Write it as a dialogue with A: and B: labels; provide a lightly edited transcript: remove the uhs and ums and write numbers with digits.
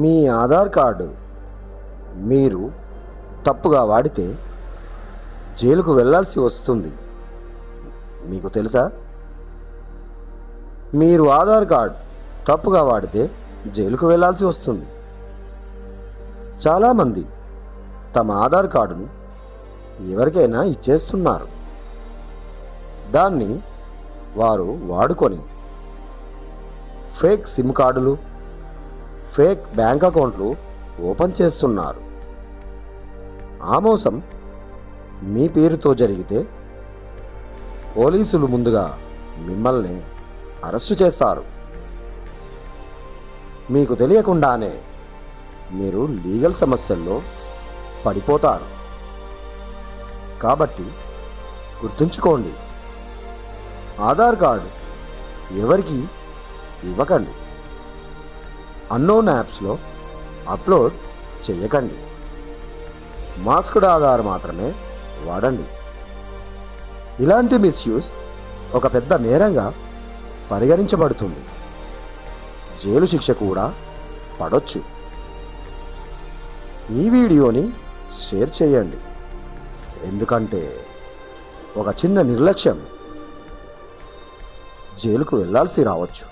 A: మీ Aadhaar card మీరు తప్పుగా వాడితే జైలుకు వెళ్ళాల్సి వస్తుంది. మీకు తెలుసా? మీరు ఆధార్ కార్డు తప్పుగా వాడితే జైలుకు వెళ్ళాల్సి వస్తుంది. చాలామంది తమ ఆధార్ కార్డును ఎవరికైనా ఇచ్చేస్తున్నారు. దాన్ని వారు వాడుకొని ఫేక్ సిమ్ కార్డులు, ఫేక్ బ్యాంక్ అకౌంట్లు ఓపెన్ చేస్తున్నారు. ఆ మోసం మీ పేరుతో జరిగితే పోలీసులు ముందుగా మిమ్మల్ని అరెస్టు చేస్తారు. మీకు తెలియకుండానే మీరు లీగల్ సమస్యల్లో పడిపోతారు. కాబట్టి గుర్తుంచుకోండి, ఆధార్ కార్డు ఎవరికి ఇవ్వకండి. అన్నోన్ యాప్స్లో అప్లోడ్ చేయకండి. మాస్క్డ్ ఆధార్ మాత్రమే వాడండి. ఇలాంటి మిస్యూజ్ ఒక పెద్ద నేరంగా పరిగణించబడుతుంది. జైలు శిక్ష కూడా పడొచ్చు. ఈ వీడియోని షేర్ చేయండి, ఎందుకంటే ఒక చిన్న నిర్లక్ష్యం జైలుకు వెళ్ళాల్సి రావచ్చు.